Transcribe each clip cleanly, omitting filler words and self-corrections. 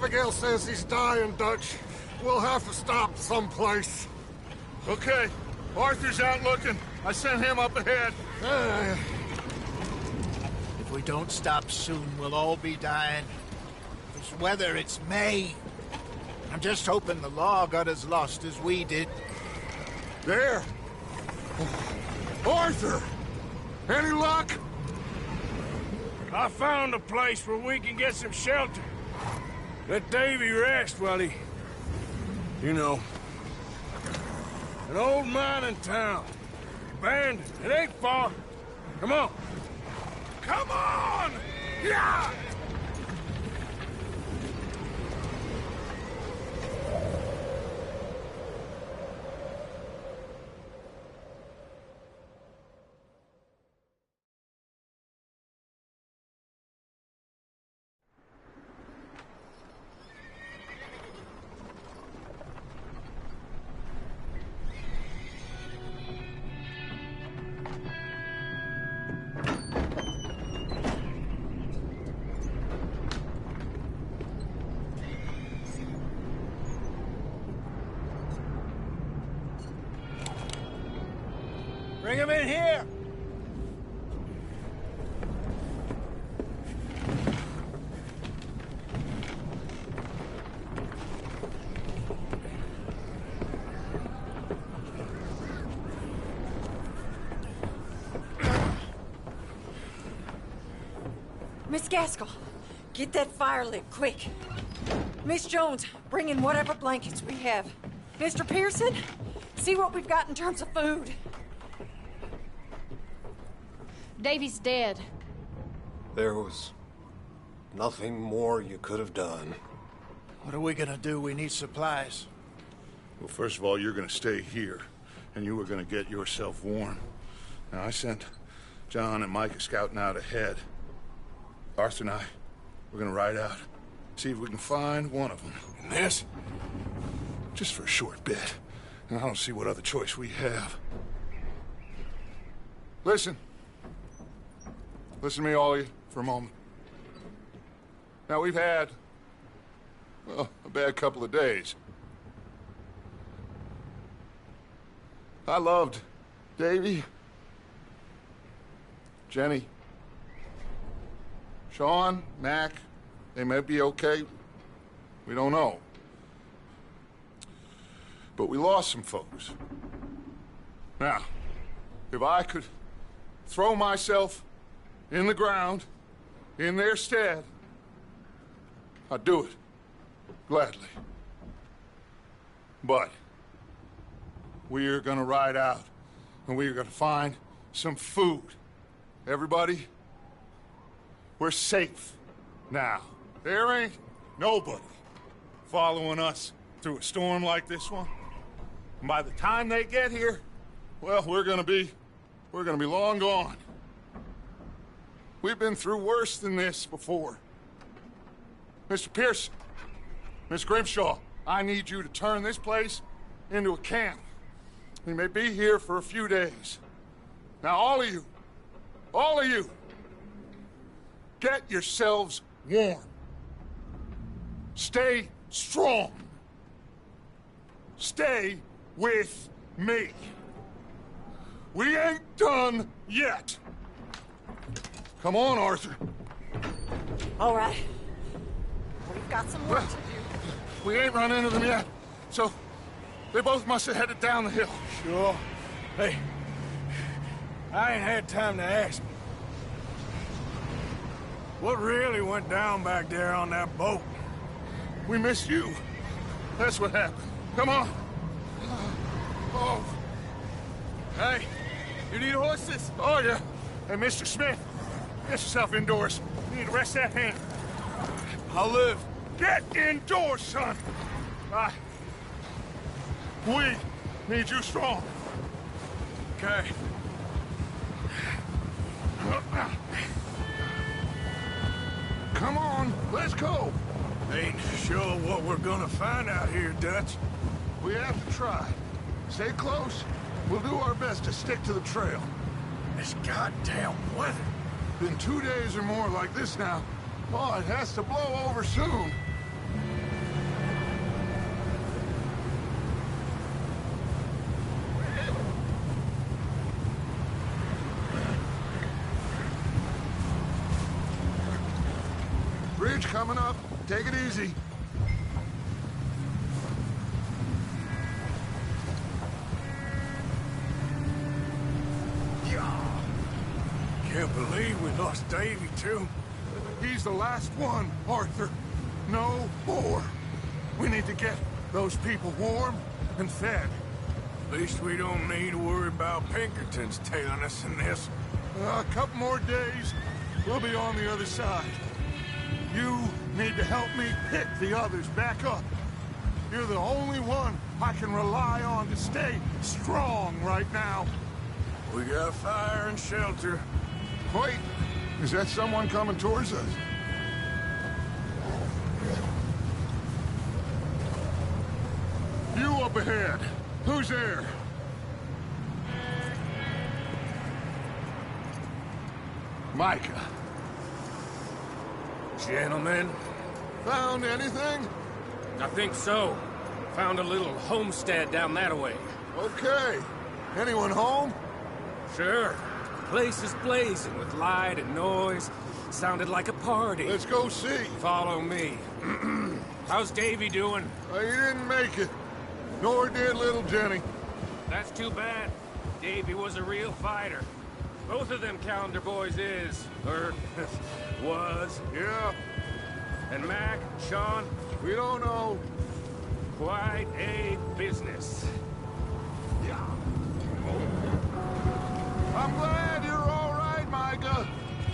Abigail says he's dying, Dutch. We'll have to stop someplace. Okay. Arthur's out looking. I sent him up ahead. If we don't stop soon, we'll all be dying. This weather, it's May. I'm just hoping the law got as lost as we did. There! Arthur! Any luck? I found a place where we can get some shelter. Let Davy rest while he... You know. An old mining town. Abandoned. It ain't far. Come on. Come on! Yeah! Bring him in here! Miss Gaskell, get that fire lit, quick. Miss Jones, bring in whatever blankets we have. Mr. Pearson, see what we've got in terms of food. Davy's dead. There was nothing more you could have done. What are we gonna do? We need supplies. Well, first of all, you're gonna stay here, and you were gonna get yourself warm. Now, I sent John and Micah scouting out ahead. Arthur and I, we're gonna ride out, see if we can find one of them. And this? Just for a short bit. And I don't see what other choice we have. Listen. Listen to me, all of you, for a moment. Now, we've had, well, a bad couple of days. I loved Davy, Jenny, Sean, Mac. They may be okay. We don't know. But we lost some folks. Now, if I could throw myself in the ground, in their stead, I'd do it, gladly. But we're gonna ride out, and we're gonna find some food. Everybody, we're safe now. There ain't nobody following us through a storm like this one. And by the time they get here, well, we're gonna be long gone. We've been through worse than this before. Mr. Pearson, Miss Grimshaw, I need you to turn this place into a camp. We may be here for a few days. Now, all of you, get yourselves warm. Stay strong. Stay with me. We ain't done yet. Come on, Arthur. All right. We've got some work to do. We ain't run into them yet, so they both must have headed down the hill. Sure. Hey, I ain't had time to ask. What really went down back there on that boat? We missed you. That's what happened. Come on. Oh. Hey, you need horses? Oh, yeah. Hey, Mr. Smith, get yourself indoors. You need to rest that hand. I'll live. Get indoors, son. We need you strong. Okay. Come on, let's go. Ain't sure what we're gonna find out here, Dutch. We have to try. Stay close. We'll do our best to stick to the trail. This goddamn weather. Been 2 days or more like this now. Oh, it has to blow over soon. Bridge coming up. Take it easy. Can't believe we lost Davy, too. He's the last one, Arthur. No more. We need to get those people warm and fed. At least we don't need to worry about Pinkertons tailing us in this. A couple more days, we'll be on the other side. You need to help me pick the others back up. You're the only one I can rely on to stay strong right now. We got fire and shelter. Wait, is that someone coming towards us? You up ahead. Who's there? Micah. Gentlemen, Found anything? I think so. Found a little homestead down that way. Okay. Anyone home? Sure. Place is blazing with light and noise. Sounded like a party. Let's go see. Follow me. How's Davy doing? He didn't make it. Nor did little Jenny. That's too bad. Davy was a real fighter. Both of them calendar boys is, or was. Yeah, And Mac, Sean, we don't know. quite a business. Yeah. I'm glad you're all right, Micah.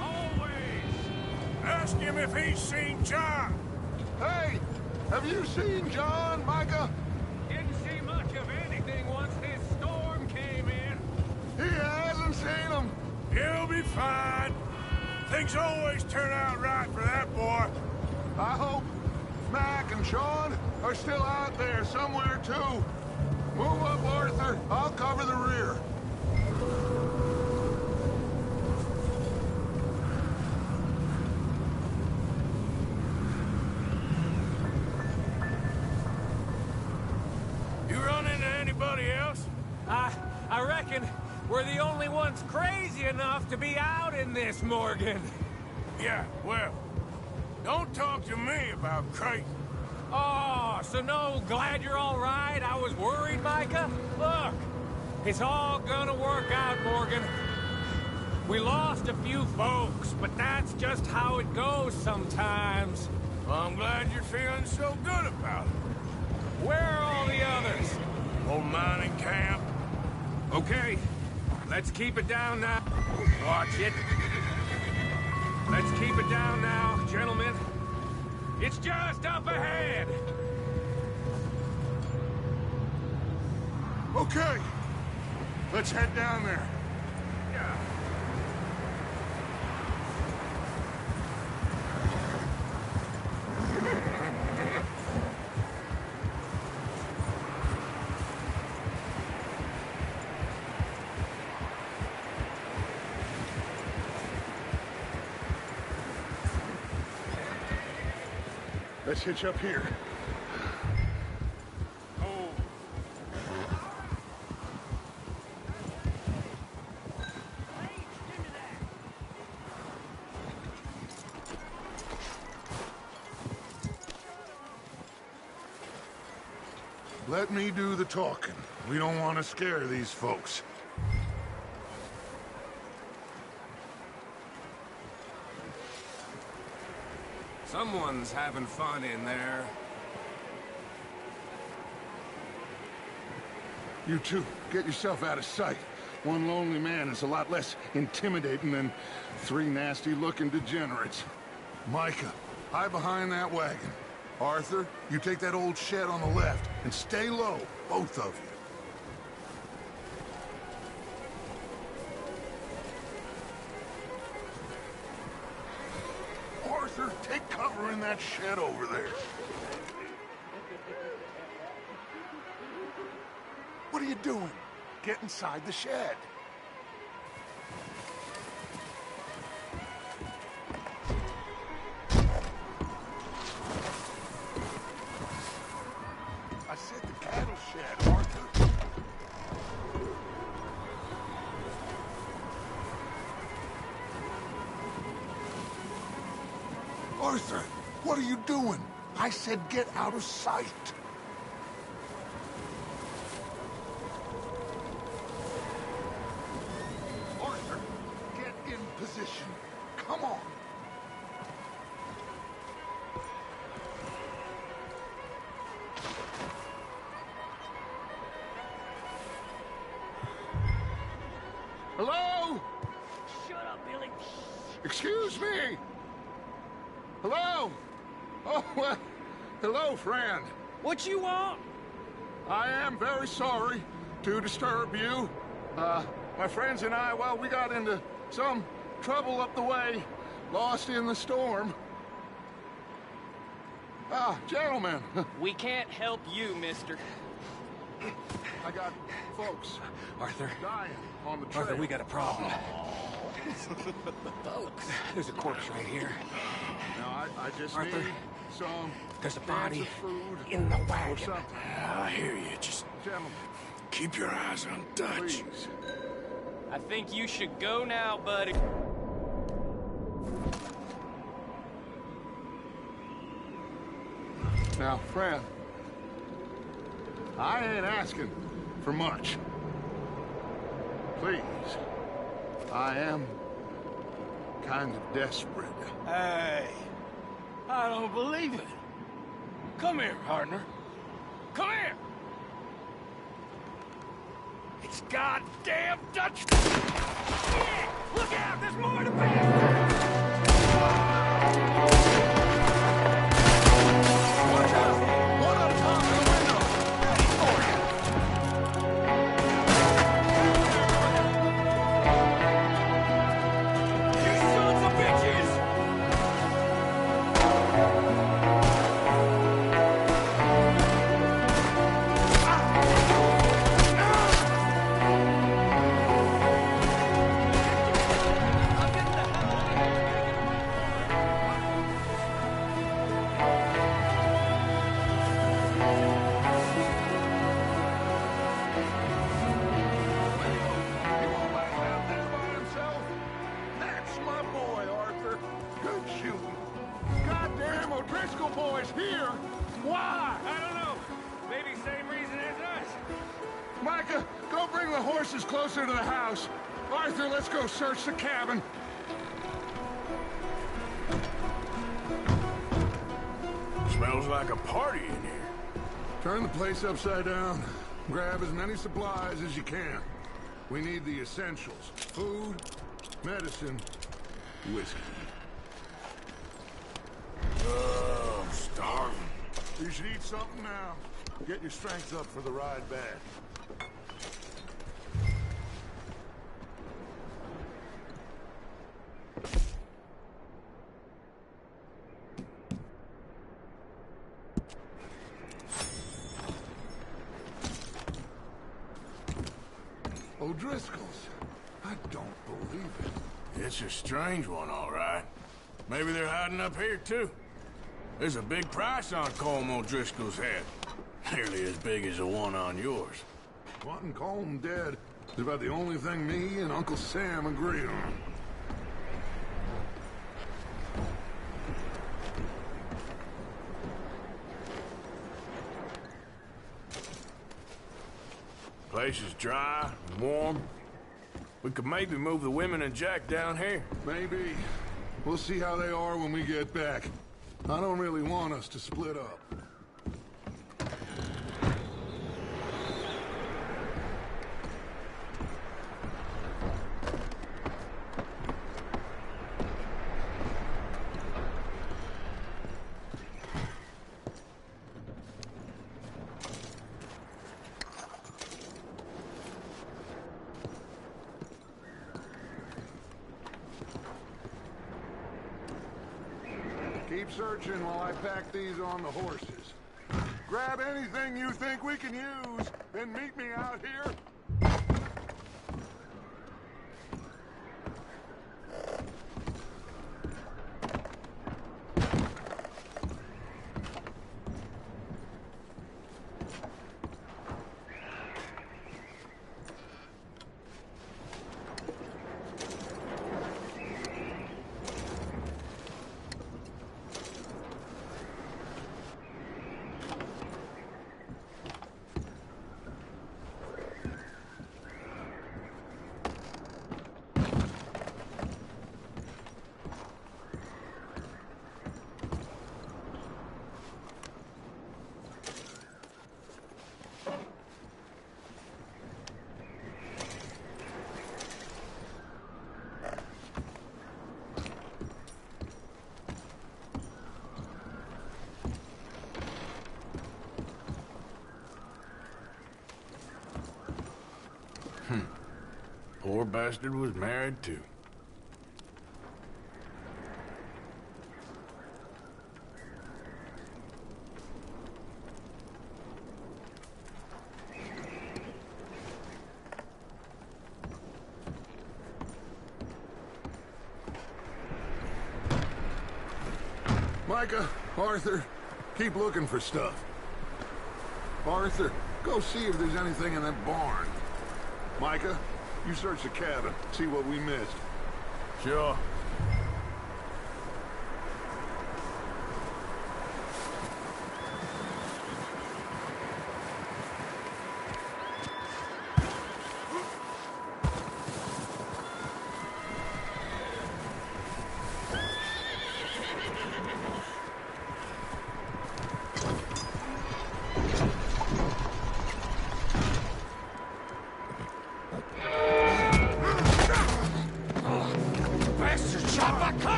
Always. Ask him if he's seen John. Hey, have you seen John, Micah? Didn't see much of anything once this storm came in. He hasn't seen him. He'll be fine. Things always turn out right for that boy. I hope Mac and Sean are still out there somewhere, too. Move up, Arthur. I'll cover the rear. You run into anybody else? I reckon we're the only ones crazy enough to be out in this, Morgan. Yeah, well, don't talk to me about crazy. Oh, so no, glad you're all right. I was worried, Micah. Look, it's all gonna work out, Morgan. We lost a few folks, but that's just how it goes sometimes. Well, I'm glad you're feeling so good about it. Where are all the others? Old mining camp. Okay, let's keep it down now. Watch it. Let's keep it down now, gentlemen. It's just up ahead. Okay. Let's head down there. Let's hitch up here. Let me do the talking. We don't want to scare these folks. Someone's having fun in there. You two, get yourself out of sight. One lonely man is a lot less intimidating than three nasty-looking degenerates. Micah, hide behind that wagon. Arthur, you take that old shed on the left, and stay low, both of you. Arthur, take cover in that shed over there. What are you doing? Get inside the shed. I said the cattle shed, Arthur. Arthur, What are you doing? I said get out of sight. Arthur, get in position. Come on. Hello? Shut up, Billy. Excuse me? Hello? Oh, well, hello, friend. What you want? I am very sorry to disturb you. My friends and I, well, we got into some trouble up the way, lost in the storm. Ah, gentlemen. We can't help you, mister. I got folks Arthur. dying on the trail. Arthur, we got a problem. Folks. There's a corpse right here. Now, I just Arthur, need some there's a cans body of food in the or wagon. something. I hear you. Just Gentlemen, keep your eyes on Dutch. please. I think you should go now, buddy. Now, friend, I ain't asking for much. Please, I am kind of desperate. Hey, I don't believe it. Come here, partner. Come here. It's goddamn Dutch. Yeah, look out! There's more to pass. Watch out! One on top of the window! Ready for you! You sons of bitches! He won't let him out there by himself. That's my boy, Arthur. Good shooting. Goddamn O'Driscoll boys here! Why? I don't know. Maybe same reason as us. Micah, go bring the horses closer to the house. Arthur, let's go search the cabin. Smells like a party in here. Turn the place upside down. Grab as many supplies as you can. We need the essentials. Food, medicine, whiskey. Oh, I'm starving. You should eat something now. Get your strength up for the ride back. O'Driscoll's. I don't believe it. It's a strange one, all right. Maybe they're hiding up here, too. There's a big price on Colm O'Driscoll's head. Nearly as big as the one on yours. Wanting Colm dead is about the only thing me and Uncle Sam agree on. Place is dry and warm. We could maybe move the women and Jack down here. Maybe. We'll see how they are when we get back. I don't really want us to split up. Keep searching while I pack these on the horses. Grab anything you think we can use, then meet me out here. poor bastard was married, too. Micah, Arthur, keep looking for stuff. Arthur, go see if there's anything in that barn. Micah, you search the cabin, see what we missed. Sure.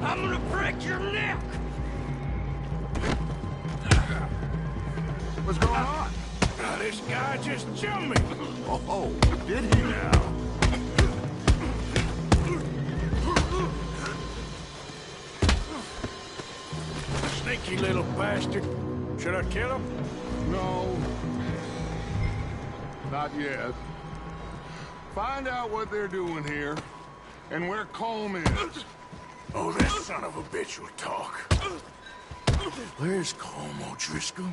I'm gonna break your neck! What's going on? This guy just jumped me. Oh, did he now? Sneaky little bastard. Should I kill him? No. Not yet. Find out what they're doing here, and where Colm is. Oh, that son of a bitch will talk. Where's Colm O'Driscoll?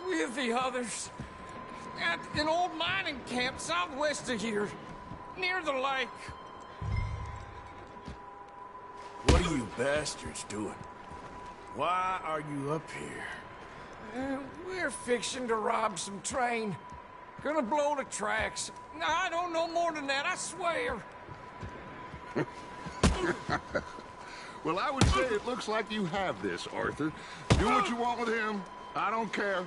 With the others. At an old mining camp southwest of here. Near the lake. What are you bastards doing? Why are you up here? We're fixing to rob some train. Gonna blow the tracks. I don't know more than that, I swear. Well, I would say it looks like you have this, Arthur. Do what you want with him. I don't care.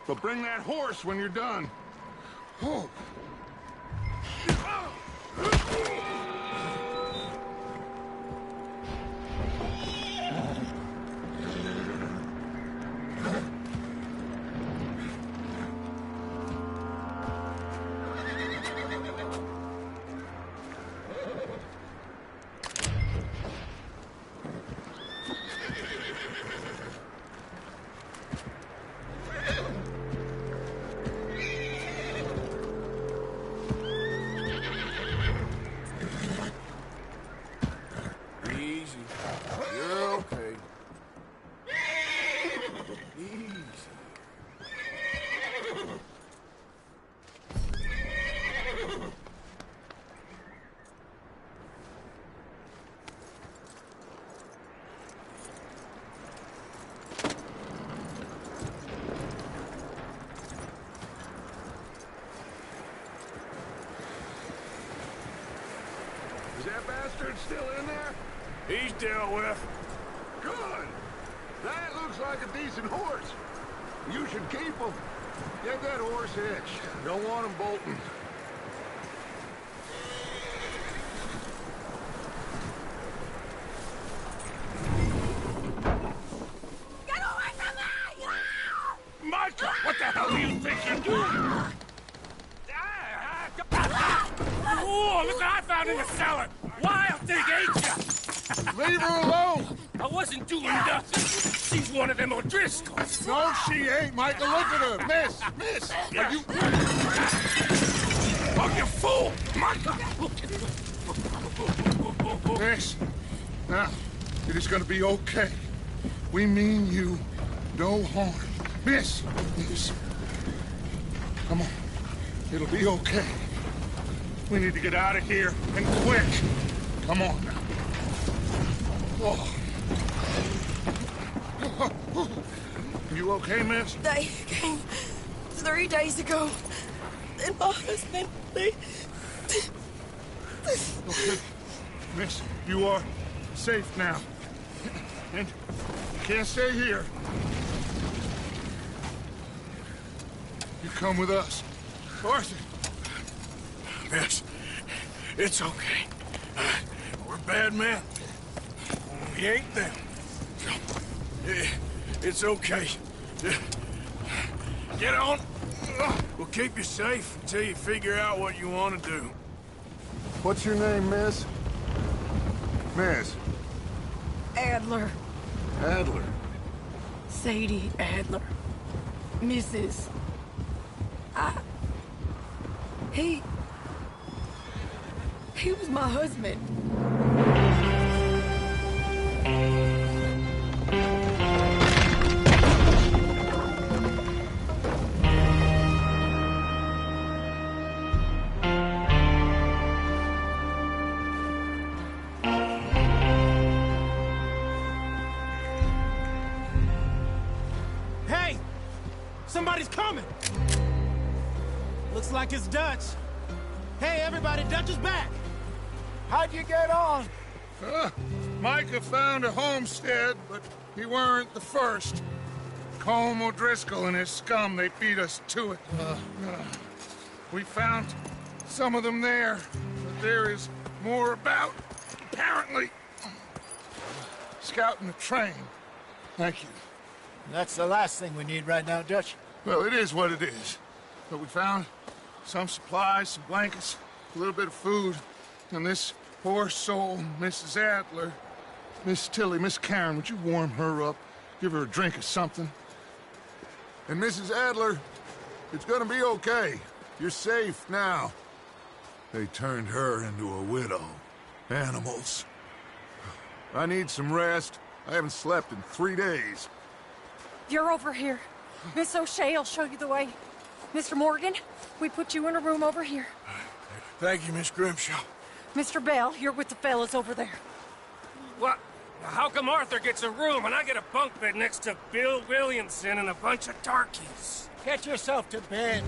But bring that horse when you're done. Oh. Is that bastard still in there? He's dealt with. Good. That looks like a decent horse. You should keep him. Get that horse hitched. Don't want him bolting. Get away from me! Micah, what the hell do you think you're doing? Oh, look what I found in the cellar! Wild thing, ain't ya? Leave her alone! I wasn't doing nothing. She's one of them O'Driscolls. No, she ain't, Micah. Look at her. Miss! Miss! Are you... Oh, you fool! Micah! Miss. Now, it is gonna be okay. We mean you no harm. Miss! Miss. Come on. It'll be okay. We need to get out of here, and quick. Come on now. Oh. You okay, miss? They came 3 days ago. And my husband, they... Okay. Miss, you are safe now. And you can't stay here. You come with us. Arthur. Miss, it's okay. We're bad men. We ain't them. It's okay. Get on. We'll keep you safe until you figure out what you want to do. What's your name, miss? Miss. Adler. Adler. Sadie Adler. Mrs. He was my husband. Hey! Somebody's coming! Looks like it's Dutch. Hey, everybody, Dutch is back! How'd you get on? Micah found a homestead, but he weren't the first. Colm O'Driscoll and his scum, they beat us to it. We found some of them there, but there is more about, apparently. Scouting the train. Thank you. That's the last thing we need right now, Dutch. Well, it is what it is. But we found some supplies, some blankets, a little bit of food, and this poor soul, Mrs. Adler, Miss Tilly, Miss Karen, would you warm her up? Give her a drink or something? And Mrs. Adler, it's gonna be okay. You're safe now. They turned her into a widow. Animals. I need some rest. I haven't slept in 3 days. You're over here. Miss O'Shea will show you the way. Mr. Morgan, we put you in a room over here. Thank you, Miss Grimshaw. Mr. Bell, you're with the fellas over there. What? How come Arthur gets a room and I get a bunk bed next to Bill Williamson and a bunch of darkies? Get yourself to bed.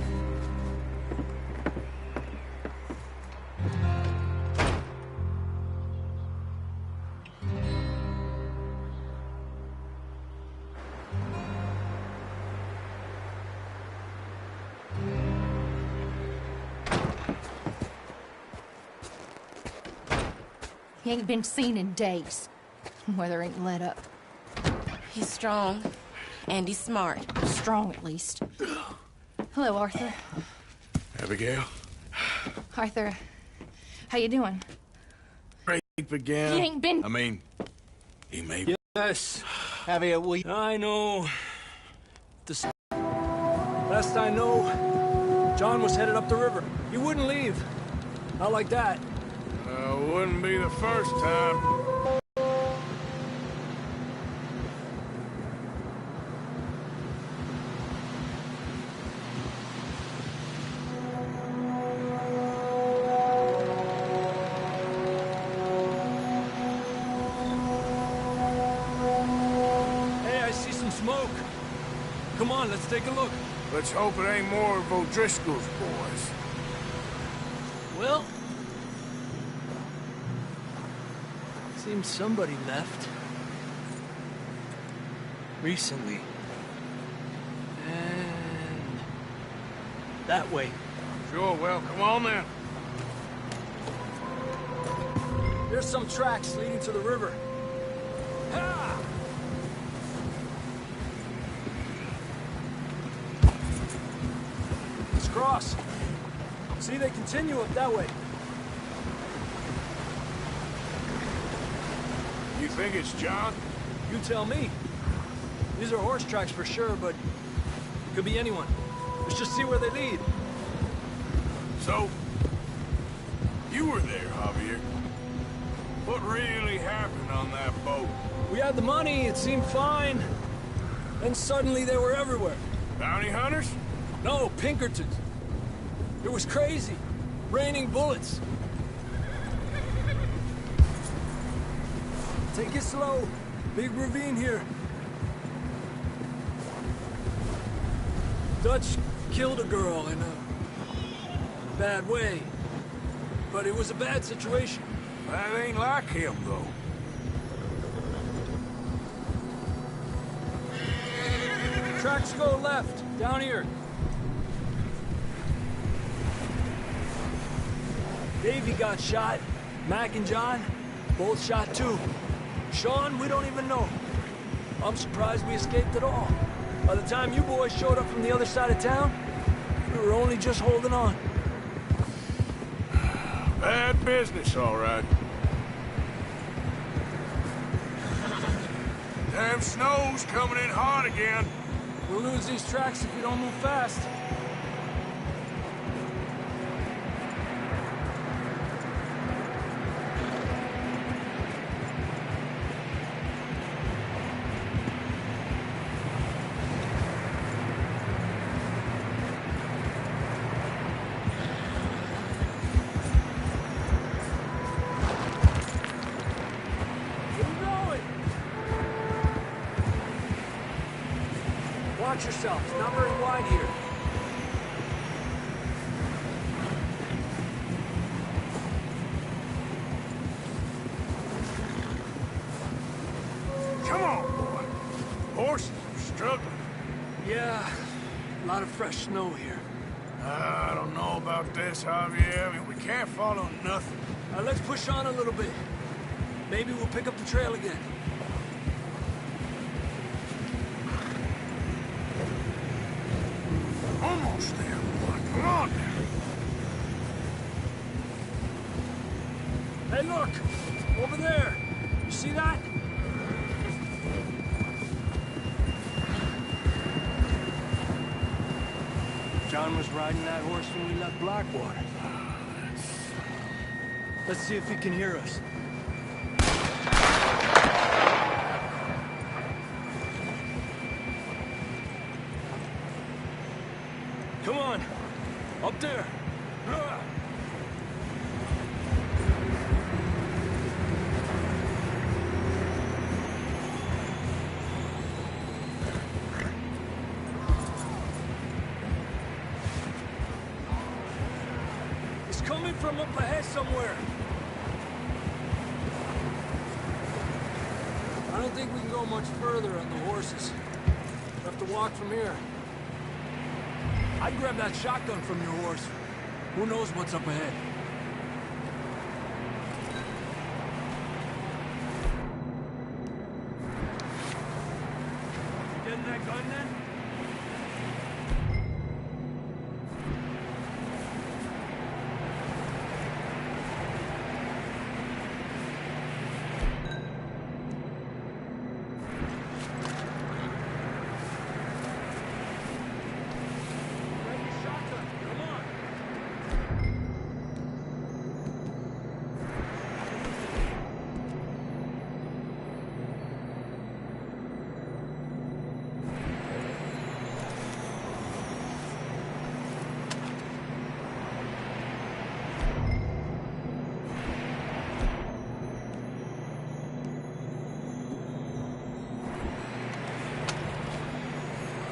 He ain't been seen in days. Weather ain't let up. He's strong, and he's smart. Strong, at least. Hello, Arthur. Abigail? Arthur, how you doing? Rape again. He ain't been... I mean, he may be. Yes. Have we? I know. Last I know, John was headed up the river. He wouldn't leave. Not like that. Wouldn't be the first time. Hey, I see some smoke. Come on, let's take a look. Let's hope it ain't more of O'Driscoll's boys. Well... seems somebody left. Recently. And... that way. Sure, well, come on then. There's some tracks leading to the river. Ha! Let's cross. See, they continue up that way. You think it's John? You tell me. These are horse tracks for sure, but it could be anyone. Let's just see where they lead. So, you were there, Javier. What really happened on that boat? We had the money, it seemed fine. Then suddenly they were everywhere. Bounty hunters? No, Pinkertons. It was crazy. Raining bullets. Take it slow. Big ravine here. Dutch killed a girl in a bad way. But it was a bad situation. That ain't like him, though. Tracks go left, down here. Davey got shot. Mac and John, both shot too. Sean, we don't even know. I'm surprised we escaped at all. By the time you boys showed up from the other side of town, were only just holding on. Bad business, all right. Damn snow's coming in hard again. We'll lose these tracks if we don't move fast. Watch yourself. It's not very wide here. Come on, boy. Horses are struggling. Yeah, a lot of fresh snow here. I don't know about this, Javier. I mean, we can't follow nothing. Let's push on a little bit. Maybe we'll pick up the trail again. Almost there, boy. Come on now. Hey, look! Over there! You see that? John was riding that horse when we left Blackwater. Let's see if he can hear us. Come on! Up there! It's coming from up ahead somewhere. I don't think we can go much further on the horses. We'll have to walk from here. I'd grab that shotgun from your horse. Who knows what's up ahead? You getting that gun then?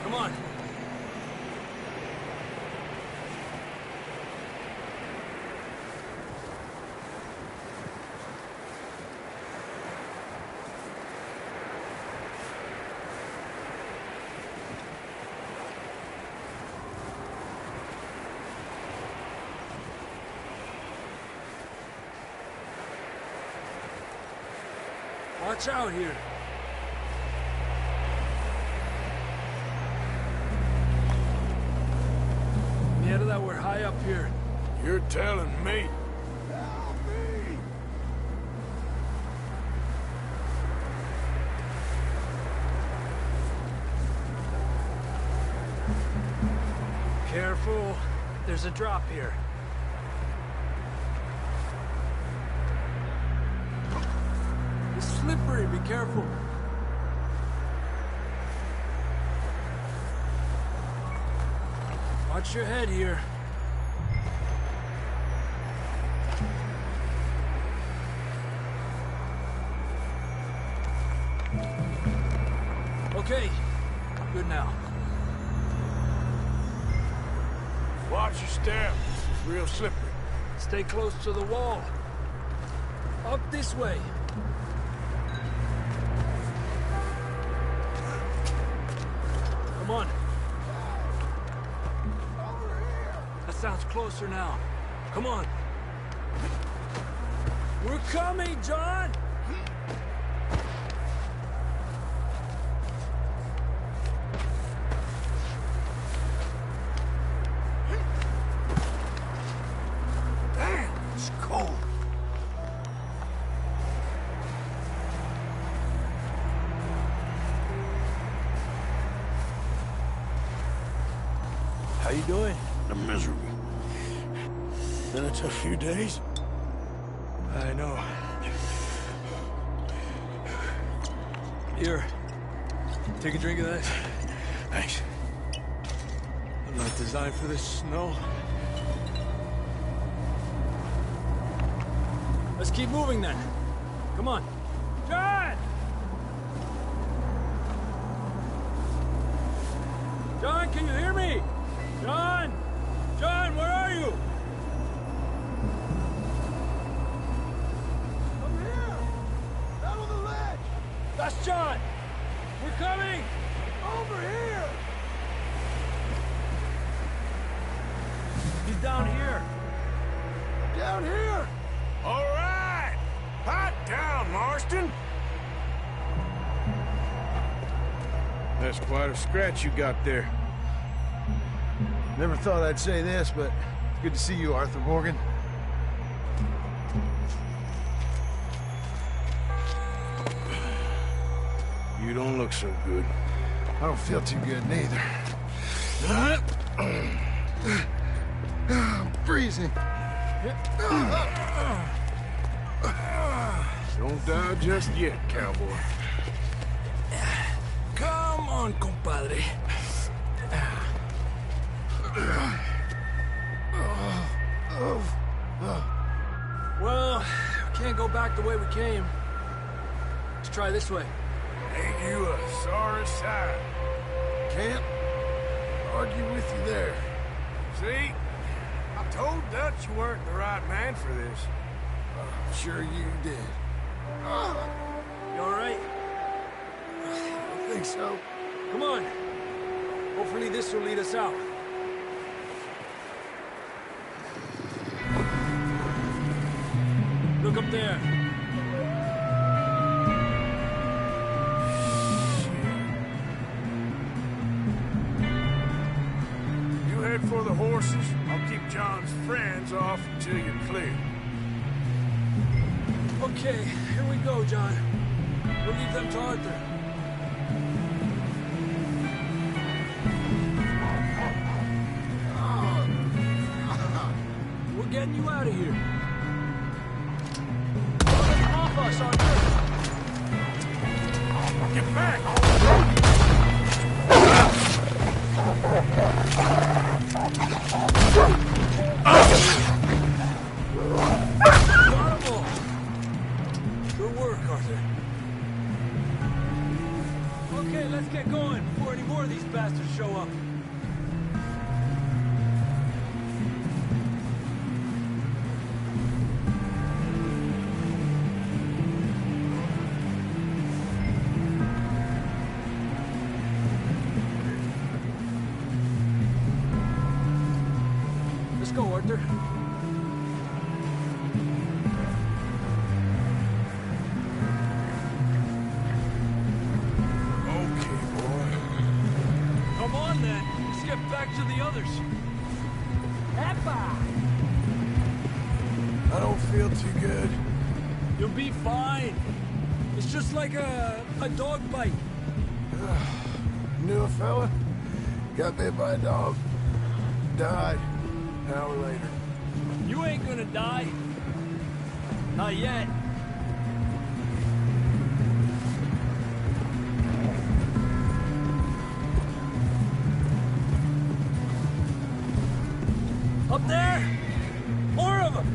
Come on. Watch out here. Out of that, we're high up here. You're telling me. Help me! Careful. There's a drop here. It's slippery. Be careful. Watch your head here. Okay. Good now. Watch your step. This is real slippery. Stay close to the wall. Up this way. Come on. That sounds closer now. Come on. We're coming, John! How you doing? I'm miserable. Been a tough few days. I know. Here. Take a drink of that. Thanks. I'm not designed for this snow. Let's keep moving then. Come on. John! John, can you hear me? John! John, where are you? I'm here! Down on the ledge! That's John! We're coming! Over here! He's down here. Down here! All right! Hot down, Marston! That's quite a scratch you got there. Never thought I'd say this, but it's good to see you, Arthur Morgan. You don't look so good. I don't feel too good, neither. I'm freezing. Don't die just yet, cowboy. Come on, compadre. Well, we can't go back the way we came. Let's try this way. Ain't you a sorry sight? Can't argue with you there. See? I told Dutch you weren't the right man for this. I'm sure you did. You all right? I think so. Come on. Hopefully this will lead us out. Look up there. You head for the horses. I'll keep John's friends off until you're clear. Okay, here we go, John. We'll leave them to Arthur. We're getting you out of here. Off us, Arthur! Get back! Incredible! Good work, Arthur. Okay, let's get going before any more of these bastards show up. Let's go, Arthur. Come on, then. Let's get back to the others. I don't feel too good. You'll be fine. It's just like a dog bite. Knew a fella? Got bit by a dog. Died. An hour later. You ain't gonna die. Not yet. Up there! More of them!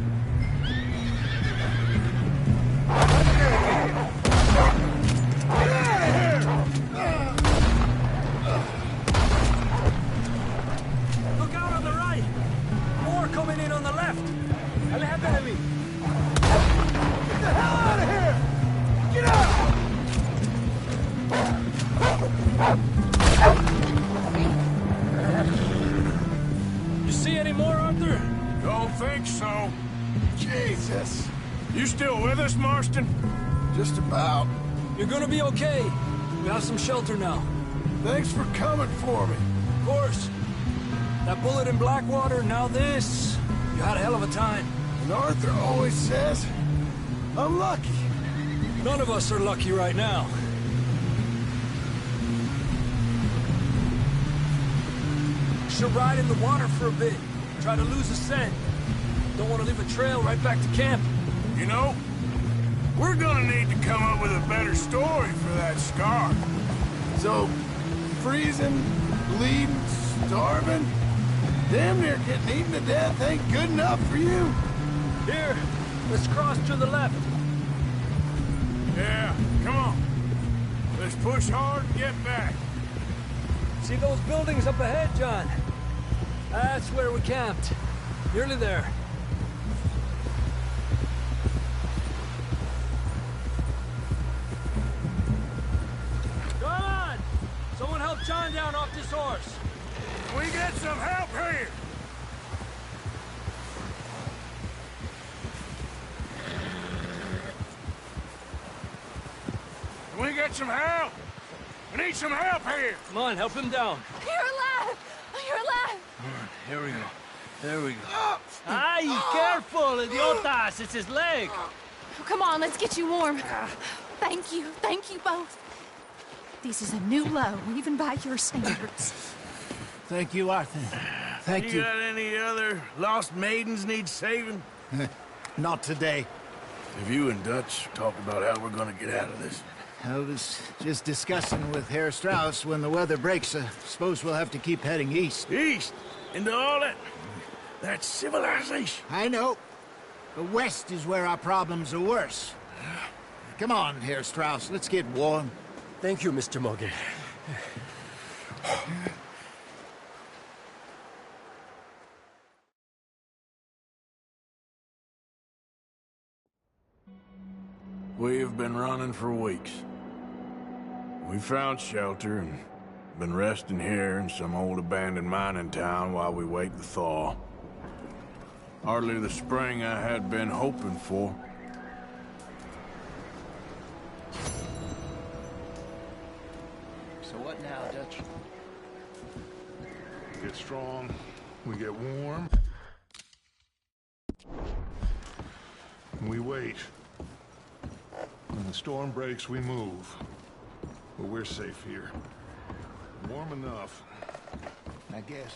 Look out on the right! More coming in on the left! Aléjate. Get the hell out of here! Get out! You see any more, Arthur? Don't think so. Jesus! You still with us, Marston? Just about. You're gonna be okay. We have some shelter now. Thanks for coming for me. Of course. That bullet in Blackwater, now this. You had a hell of a time. And Arthur always says, I'm lucky. None of us are lucky right now. should ride in the water for a bit. Try to lose a scent. Don't want to leave a trail right back to camp. You know, we're gonna need to come up with a better story for that scar. So, freezing, bleeding, starving, damn near getting eaten to death ain't good enough for you? Here, let's cross to the left. Yeah, come on. Let's push hard and get back. See those buildings up ahead, John? That's where we camped. Nearly there. Come on! Someone help John down off this horse. We get some help here. Can we get some help? I need some help here. Come on, help him down. You're alive! You're alive! Here we go. There we go. Ay, careful, idiotas! It's his leg. Oh, come on, let's get you warm. Thank you both. This is a new low, even by your standards. Thank you, Arthur. Thank you. You got any other lost maidens need saving? Not today. Have you and Dutch talked about how we're gonna get out of this? I was just discussing with Herr Strauss when the weather breaks. Suppose we'll have to keep heading east. East? Into all that civilization? I know. The west is where our problems are worse. Come on, Herr Strauss, let's get warm. Thank you, Mr. Morgan. We've been running for weeks. We found shelter and been resting here in some old abandoned mining town while we wait the thaw. Hardly the spring I had been hoping for. So what now, Dutch? We get strong, we get warm, and we wait. When the storm breaks, we move. But we're safe here. Warm enough. I guess.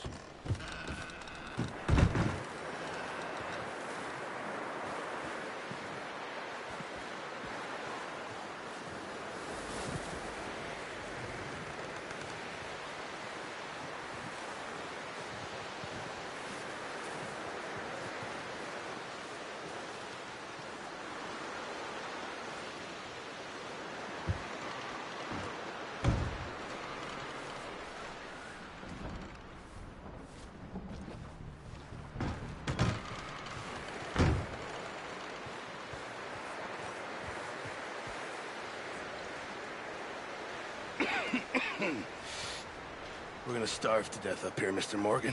We're gonna starve to death up here, Mr. Morgan.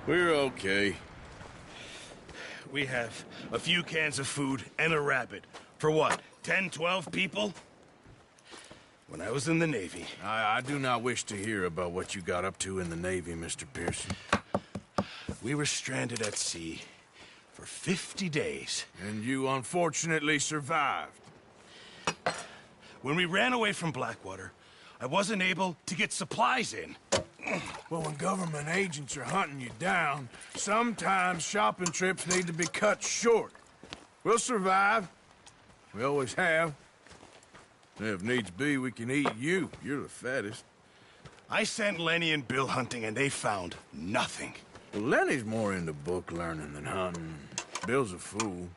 We're okay. We have a few cans of food and a rabbit. For what, 10, 12 people? When I was in the Navy... I do not wish to hear about what you got up to in the Navy, Mr. Pearson. We were stranded at sea for 50 days. And you unfortunately survived. When we ran away from Blackwater, I wasn't able to get supplies in. Well, when government agents are hunting you down, sometimes shopping trips need to be cut short. We'll survive. We always have. If needs be, we can eat you. You're the fattest. I sent Lenny and Bill hunting, and they found nothing. Well, Lenny's more into book learning than hunting. Bill's a fool.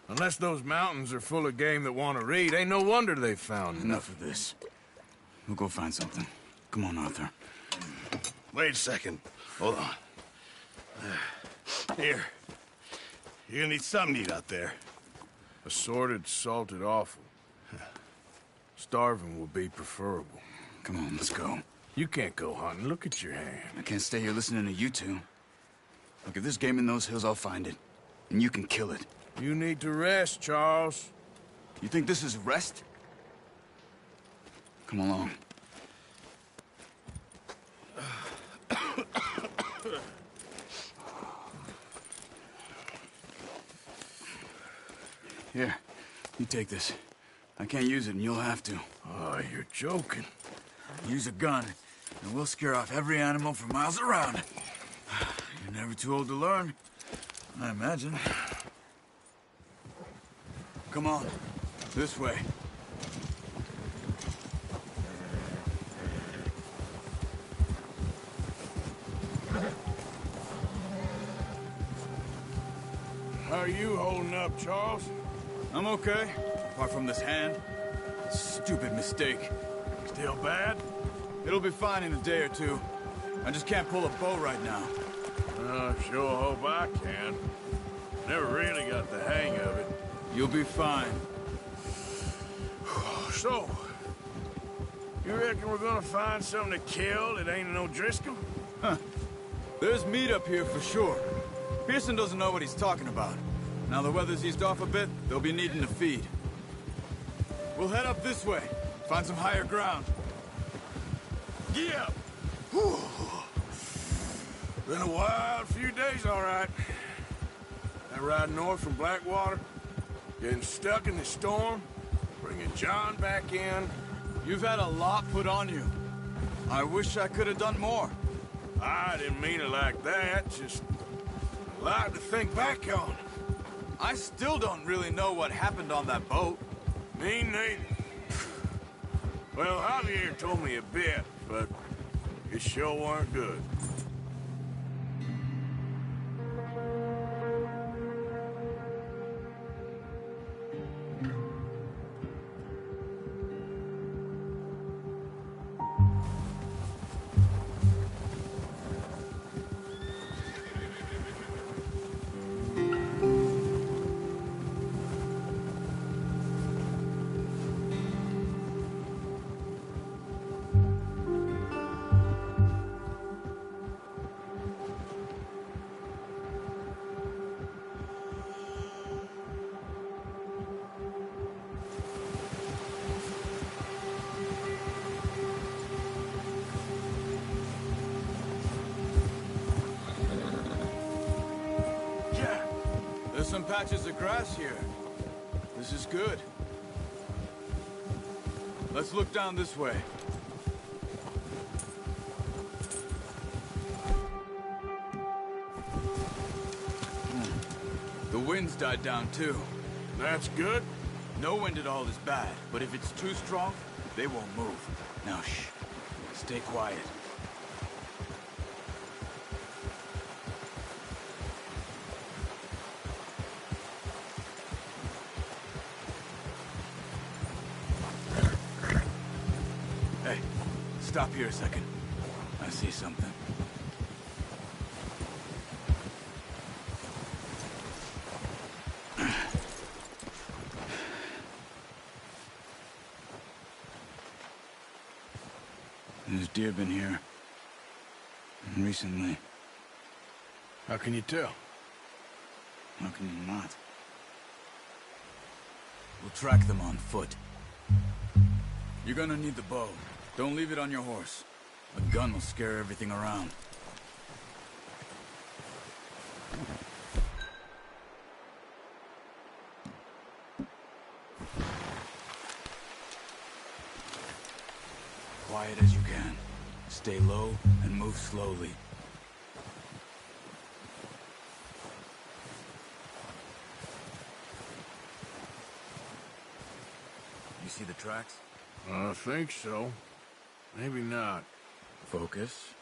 Unless those mountains are full of game that want to read, ain't no wonder they found Enough of this. We'll go find something. Come on, Arthur. Wait a second. Hold on. Here. You're gonna need something to eat out there. Assorted, salted offal. Starving will be preferable. Come on, let's go. You can't go hunting. Look at your hand. I can't stay here listening to you two. Look, if there's game in those hills, I'll find it. And you can kill it. You need to rest, Charles. You think this is rest? Come along. Here, you take this. I can't use it, and you'll have to. Oh, you're joking. Use a gun. and we'll scare off every animal for miles around. You're never too old to learn, I imagine. Come on, this way. How are you holding up, Charles? I'm okay, apart from this hand. Stupid mistake. Still bad? It'll be fine in a day or two. I just can't pull a bow right now. I sure hope I can. Never really got the hang of it. You'll be fine. So, you reckon we're gonna find something to kill that ain't no Driscoll? Huh. There's meat up here for sure. Pearson doesn't know what he's talking about. Now the weather's eased off a bit, they'll be needing to feed. We'll head up this way, find some higher ground. Yeah. Whew. Been a wild few days, all right. That ride north from Blackwater, getting stuck in the storm, bringing John back in. You've had a lot put on you. I wish I could have done more. I didn't mean it like that, just a lot to think back on. I still don't really know what happened on that boat. Me neither. Well, Javier told me a bit, but it sure weren't good. There's some patches of grass here. This is good. Let's look down this way. The wind's died down too. That's good. No wind at all is bad, but if it's too strong, they won't move. Now shh. Stay quiet. Hey, stop here a second. I see something. There's deer been here. Recently. How can you tell? How can you not? We'll track them on foot. You're gonna need the bow. Don't leave it on your horse. A gun will scare everything around. Quiet as you can. Stay low and move slowly. You see the tracks? I think so. Maybe not. Focus.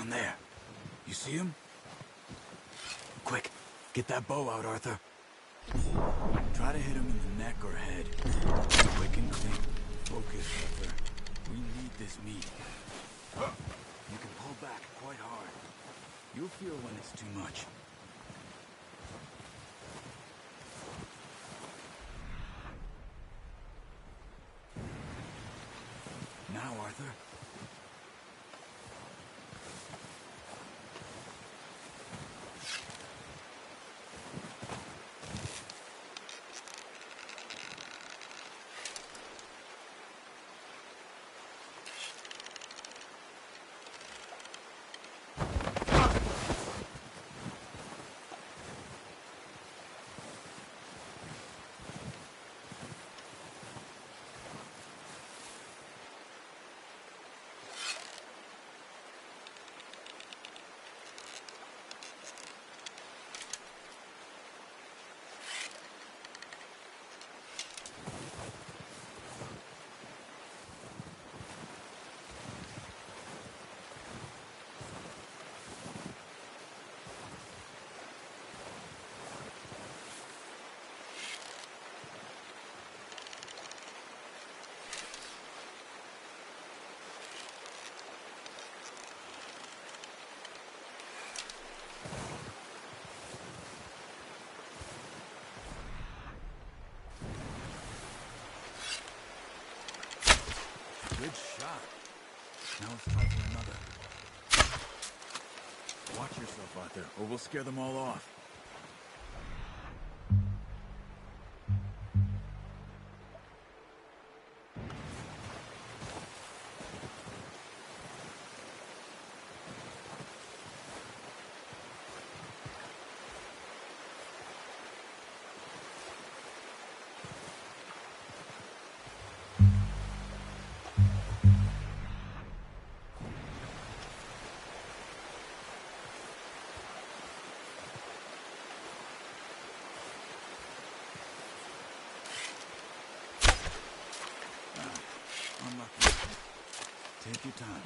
down there. You see him? Quick, get that bow out, Arthur. Try to hit him in the neck or head. Quick and clean. Focus, Arthur. We need this meat. You can pull back quite hard. You'll feel when it's too much. Now, Arthur. Good shot. Now let's try for another. Watch yourself, Arthur, or we'll scare them all off. Unlucky. Take your time.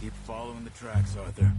Keep following the tracks, Arthur.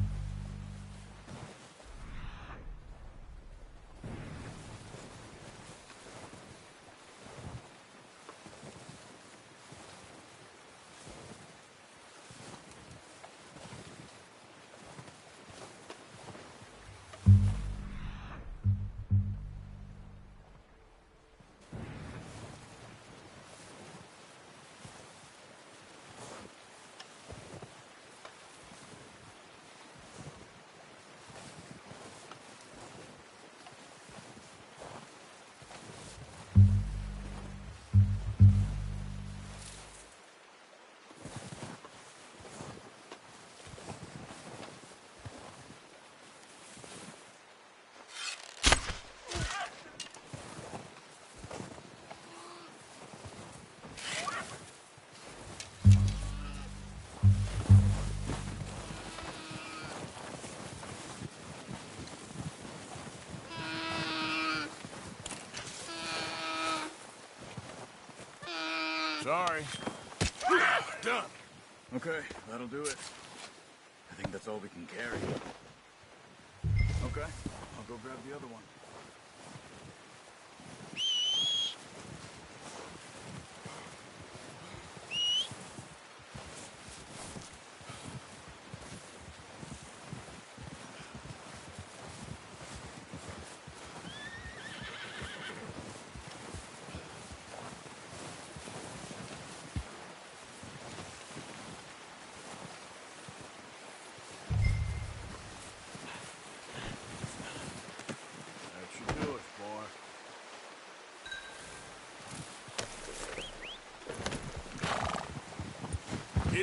Sorry. Done. Okay, that'll do it. I think that's all we can carry. Okay, I'll go grab the other one.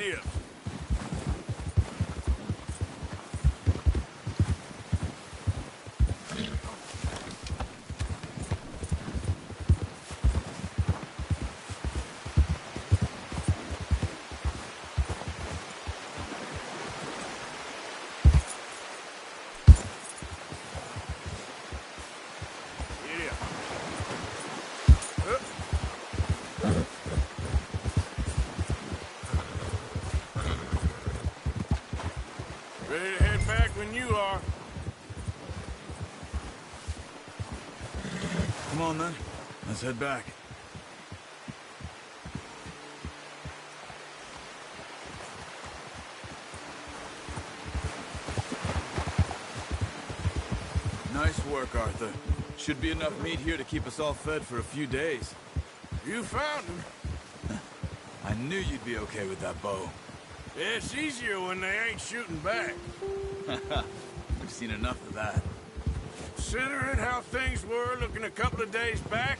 Giddy up. Ready to head back when you are. Come on, then. Let's head back. Nice work, Arthur. Should be enough meat here to keep us all fed for a few days. You found him. I knew you'd be okay with that bow. Yeah, it's easier when they ain't shooting back. We've seen enough of that. Considering how things were looking a couple of days back,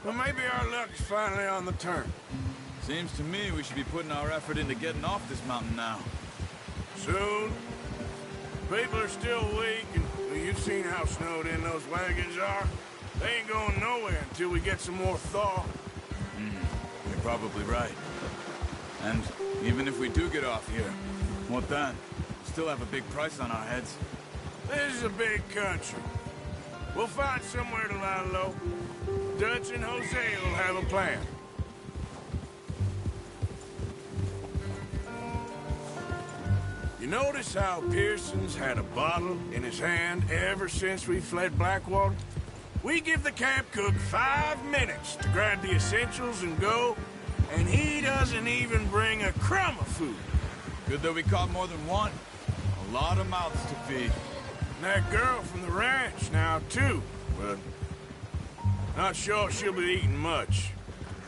well, maybe our luck's finally on the turn. Seems to me we should be putting our effort into getting off this mountain now. Soon. People are still weak, and well, you've seen how snowed in those wagons are. They ain't going nowhere until we get some more thaw. You're probably right. And even if we do get off here, what then? Still have a big price on our heads. This is a big country. We'll find somewhere to lie low. Dutch and Jose will have a plan. You notice how Pearson's had a bottle in his hand ever since we fled Blackwater? We give the camp cook 5 minutes to grab the essentials and go, and he doesn't even bring a crumb of food. Good that we caught more than one. A lot of mouths to feed. And that girl from the ranch now, too, but not sure she'll be eating much.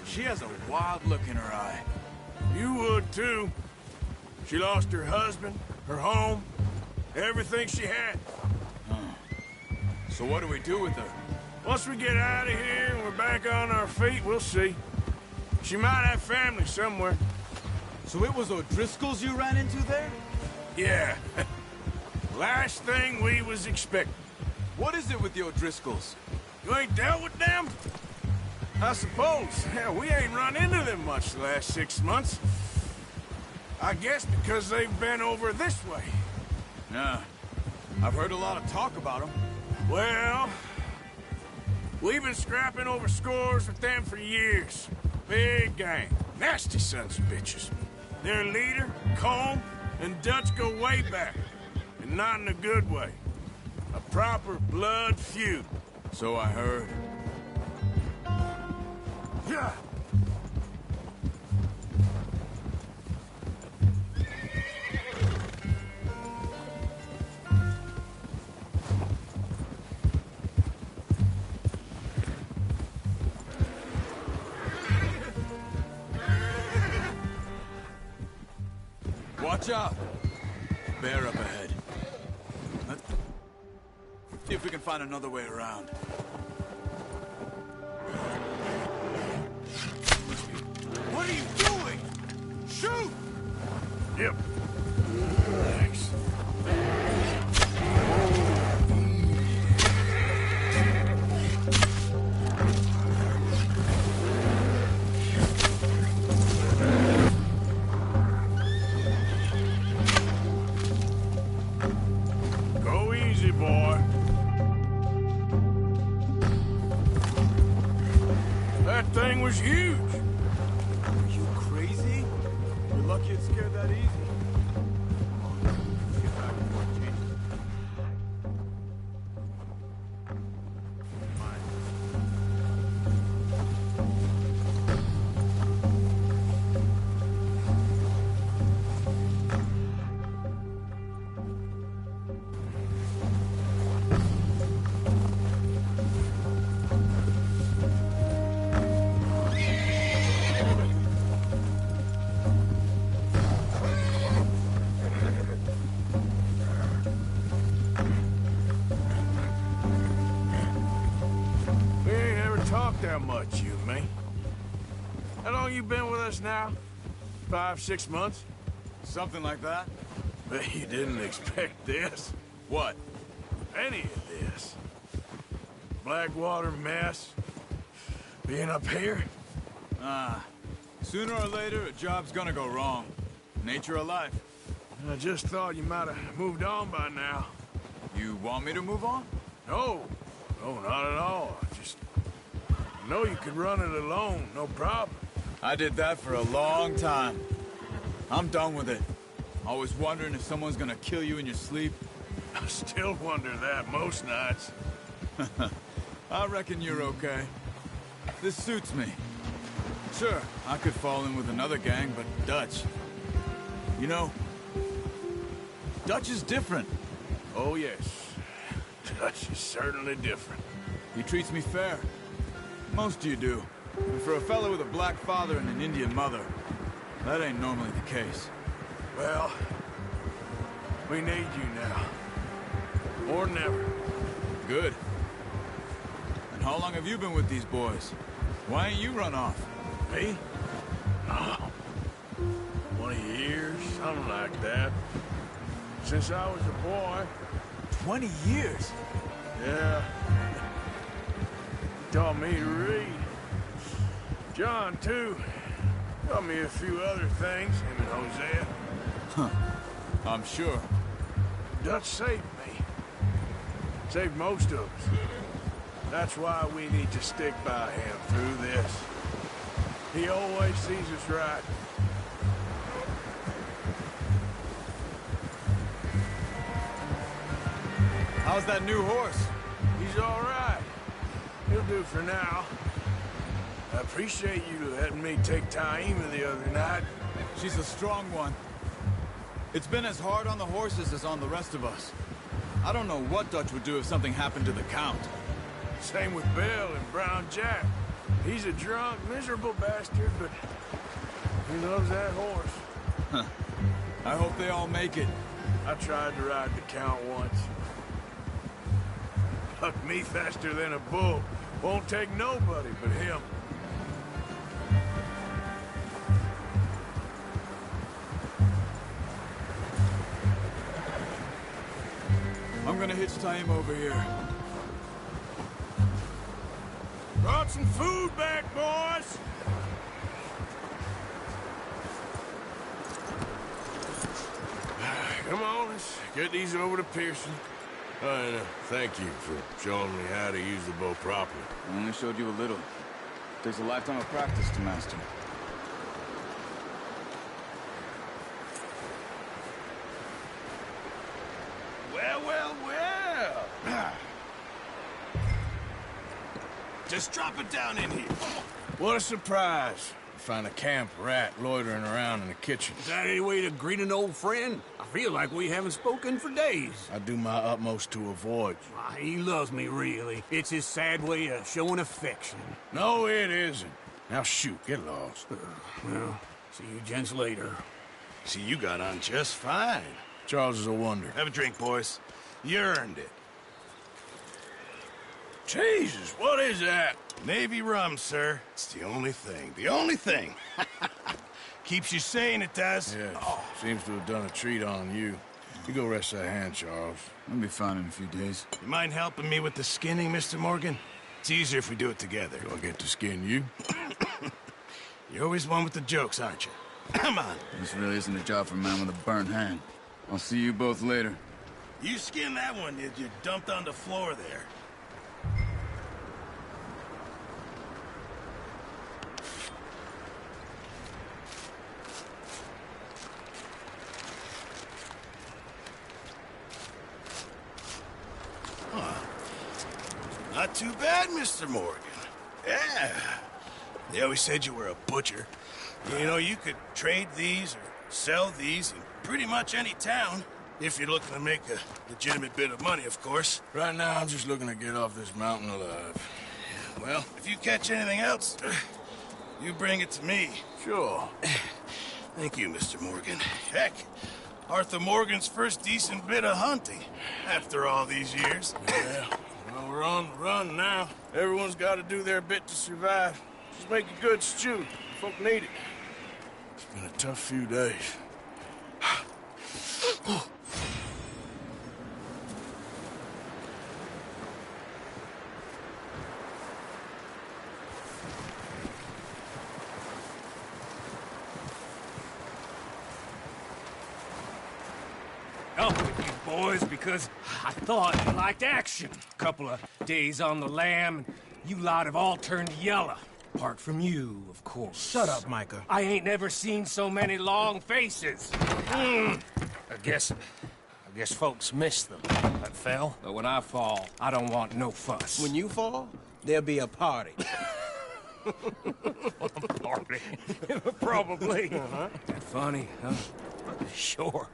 She has a wild look in her eye. You would, too. She lost her husband, her home, everything she had. So what do we do with her? Once we get out of here and we're back on our feet, we'll see. She might have family somewhere. So it was O'Driscoll's you ran into there? Yeah. Last thing we was expecting. What is it with the O'Driscolls? You ain't dealt with them? I suppose. Hell, we ain't run into them much the last 6 months. I guess because they've been over this way. Yeah. I've heard a lot of talk about them. Well, we've been scrapping over scores with them for years. Big gang. Nasty sons of bitches. Their leader, Colm, and Dutch go way back. And not in a good way. A proper blood feud. So I heard. Yeah. Watch out! Bear up ahead. Let's see if we can find another way around. What are you doing? Shoot! Yep. Thanks. Go easy, boy. That thing was huge. Are you crazy? You're lucky it scared that easy. Come on, let's get back before it changes. We ain't ever talked that much, you and me. How long you been with us now? 5, 6 months? Something like that. But you didn't expect this. What? Any of this. Blackwater mess. Being up here? Sooner or later, a job's gonna go wrong. Nature of life. I just thought you might have moved on by now. You want me to move on? No. No, not at all. I know you could run it alone, no problem. I did that for a long time. I'm done with it. Always wondering if someone's gonna kill you in your sleep. I still wonder that most nights. I reckon you're okay. This suits me. Sure, I could fall in with another gang, but Dutch... You know, Dutch is different. Oh, yes. Dutch is certainly different. He treats me fair. Most of you do. And for a fellow with a black father and an Indian mother, that ain't normally the case. Well, we need you now. Or never. Good. And how long have you been with these boys? Why ain't you run off? Me? Oh, 20 years, something like that. Since I was a boy. 20 years? Yeah. He taught me to read. John, too. Taught me a few other things, him and Hosea. Huh. I'm sure. Dutch saved me. Saved most of us. That's why we need to stick by him through this. He always sees us right. How's that new horse? He's all right. He'll do for now. I appreciate you letting me take Taima the other night. She's a strong one. It's been as hard on the horses as on the rest of us. I don't know what Dutch would do if something happened to the Count. Same with Bill and Brown Jack. He's a drunk, miserable bastard, but he loves that horse. Huh. I hope they all make it. I tried to ride the Count once. Bucked me faster than a bull. Won't take nobody but him. I'm gonna hitch Taima over here. Brought some food back, boys! Come on, let's get these over to Pearson. And thank you for showing me how to use the bow properly. I only showed you a little. Takes a lifetime of practice to master. Well. Just drop it down in here. What a surprise. Find a camp rat loitering around in the kitchen. Is that any way to greet an old friend? I feel like we haven't spoken for days. I do my utmost to avoid you. Why, he loves me, really. It's his sad way of showing affection. No, it isn't. Now shoot, get lost. Well, see you gents later. See, you got on just fine. Charles is a wonder. Have a drink, boys. You earned it. Jesus, what is that? Navy rum, sir. It's the only thing. The only thing. Keeps you sane, it does. Yeah, seems to have done a treat on you. You go rest that hand, Charles. I'll be fine in a few days. You mind helping me with the skinning, Mr. Morgan? It's easier if we do it together. Do I get to skin you? You're always one with the jokes, aren't you? Come on. This really isn't a job for a man with a burnt hand. I'll see you both later. You skinned that one you dumped on the floor there. Not too bad, Mr. Morgan. Yeah. They always said you were a butcher. You know, you could trade these or sell these in pretty much any town. If you're looking to make a legitimate bit of money, of course. Right now, I'm just looking to get off this mountain alive. Well, if you catch anything else, you bring it to me. Sure. Thank you, Mr. Morgan. Heck, Arthur Morgan's first decent bit of hunting after all these years. Yeah. Well, we're on the run now. Everyone's got to do their bit to survive. Just make a good stew. Folk need it. Been a tough few days. Up with you boys because I thought you liked action. Couple of days on the lam, and you lot have all turned yellow. Apart from you, of course. Shut up, Micah. I ain't never seen so many long faces. I guess folks miss them. That fell. But when I fall, I don't want no fuss. When you fall, there'll be a party. Party? Probably. That funny, huh? Sure.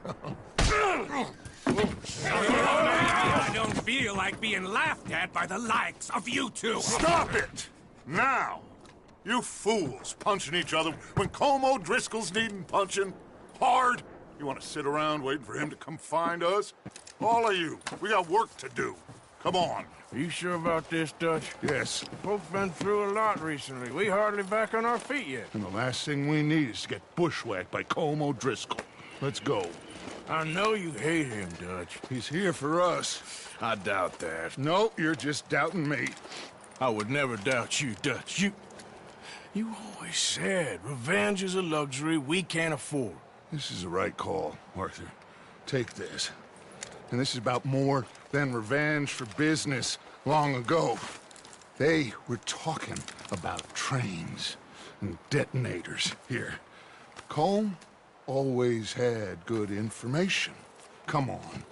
I don't feel like being laughed at by the likes of you two. Stop it! Now! You fools punching each other when Colm O'Driscoll's needing punching. Hard! You want to sit around waiting for him to come find us? All of you, we got work to do. Come on. Are you sure about this, Dutch? Yes. Folks been through a lot recently. We hardly back on our feet yet. And the last thing we need is to get bushwhacked by Colm O'Driscoll. Let's go. I know you hate him, Dutch. He's here for us. I doubt that. No, you're just doubting me. I would never doubt you, Dutch. You always said revenge is a luxury we can't afford. This is the right call, Arthur. Take this. And this is about more than revenge for business long ago. They were talking about trains and detonators here. Colm always had good information. Come on.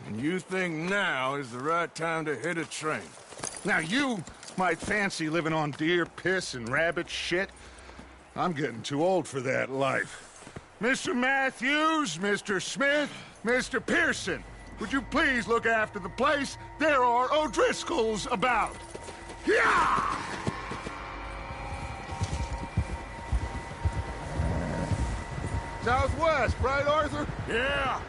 And you think now is the right time to hit a train? Now you might fancy living on deer piss and rabbit shit. I'm getting too old for that life. Mr. Matthews, Mr. Smith, Mr. Pearson, would you please look after the place? There are O'Driscolls about. Yeah! Southwest, right, Arthur? Yeah.